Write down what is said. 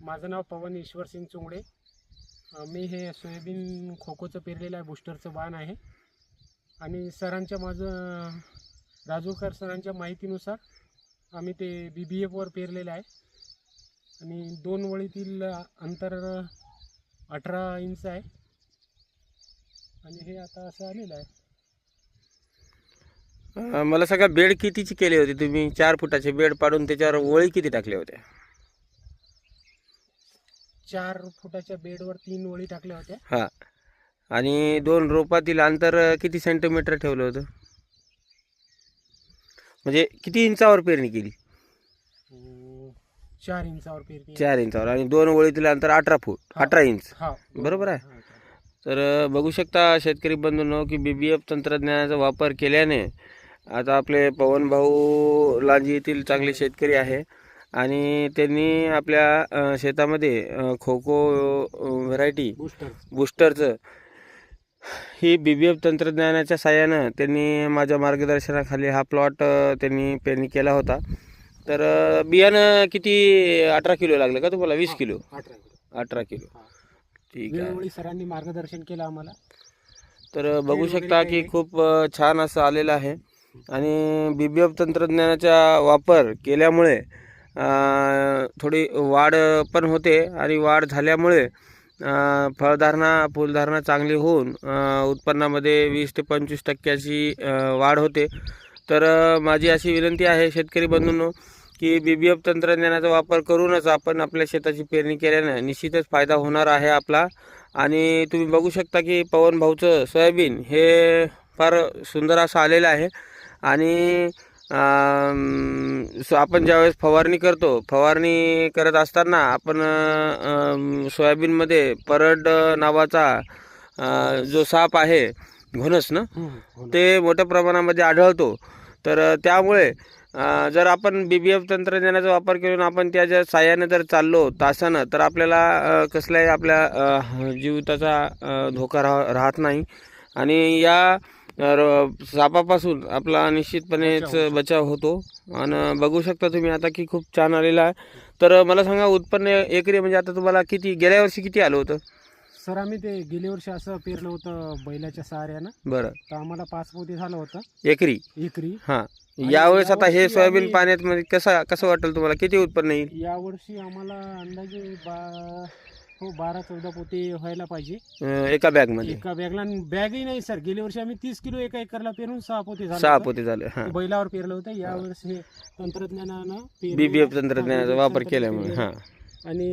माझं नाव पवन ईश्वर सिंग चुंगडे. मी हे सोयाबीन खोकोचं पेरलेलं आहे, बूस्टरचं बाण आहे. आणि राजूकर सरांच्या माहितीनुसार आम्ही ते BBF पेरलेलं आहे. आणि 2 वळीतील अंतर 18 इंच आहे. आणि हे आता असं आलेलं आहे. मला सांगा, बेड कितीची केली होती तुम्ही? 4 फुटाचे बेड पाडून त्याच्यावर ओळी किती टाकल्या होत्या? 4 फुटाच्या बेडवर 3 वळी टाकल्या होत्या. हां. आणि 2 रोपातील अंतर किती सेंटीमीटर ठेवलं होतं? म्हणजे किती इंचावर पेरणी केली? 4 इंचावर पेरणी. 4 इंचावर. आणि 2 ओळीतील अंतर 18 फूट, 18 इंच. हा, बरोबर आहे. तर बघू शकता शेतकरी बंधूंनो की BBF तंत्रज्ञानाचा वापर केल्याने आता आपले पवन भाऊ लांजी येथील चांगले शेतकरी आहे. आणि त्यांनी आपल्या शेतामध्ये खोको व्हरायटी बूस्टरचं ही BBF तंत्रज्ञानाच्या साहाय्यानं त्यांनी माझ्या मार्गदर्शनाखाली हा प्लॉट त्यांनी पेरणी केला होता. तर बियाणं किती 18 किलो लागलं का तुम्हाला? 20 किलो? 18 किलो. ठीक आहे. वेळोवेळी सरांनी मार्गदर्शन केलं आम्हाला. तर बघू शकता की खूप छान असं आलेलं आहे. आणि BBF तंत्रज्ञानाचा वापर केल्यामुळे थोडी वाढ पण होते. आणि वाढ झाल्यामुळे फुलधारणा चांगली होऊन उत्पन्नामध्ये 20 ते 25% वाढ होते. तर माझी अशी विनंती आहे शेतकरी बंधूंनो की BBF तंत्रज्ञानाचा वापर करूनच आपण आपल्या शेताची पेरणी केल्याने निश्चितच फायदा होणार आहे आपला. आणि तुम्ही बघू शकता की पवन भाऊचं सोयाबीन हे फार सुंदर असं आलेलं आहे. आणि आपण ज्यावेळेस फवारणी करत असताना आपण सोयाबीनमध्ये परड नावाचा जो साप आहे, घोणस ना, ते मोठ्या प्रमाणामध्ये आढळतो. तर त्यामुळे जर आपण BBF तंत्रज्ञानाचा वापर करून आपण त्याच्या साह्याने जर चाललो तासानं, तर आपल्याला कसलाही आपल्या जीविताचा धोका राहत नाही. आणि या सापापासून आपला निश्चितपणेच बचाव होतो. आणि बघू शकता तुम्ही आता की खूप छान आलेला आहे. तर मला सांगा, उत्पन्न एकरी म्हणजे आता तुम्हाला किती, गेल्या वर्षी किती आलं होतं? सर आम्ही ते गेल्या वर्षी असं पेरलं होतं बैलाच्या सहाऱ्यानं. बरं. तर आम्हाला 5 पोते झालं होतं एकरी. हा. यावेळेस आता हे सोयाबीन पाण्यात मध्ये कसं वाटेल तुम्हाला? किती उत्पन्न येईल यावर्षी? आम्हाला अंदाजे 12-14 पोते व्हायला पाहिजे एका बॅगमध्ये. एका बॅगला. बॅगही नाही सर, गेल्या वर्षी आम्ही 30 किलो एका एकरला पेरून 6 पोते झाले. 6 पोते झाले. बैलावर पेरलं होतं. यावर्षी हे तंत्रज्ञानानं BBF तंत्रज्ञानाचा वापर केल्यामुळे. आणि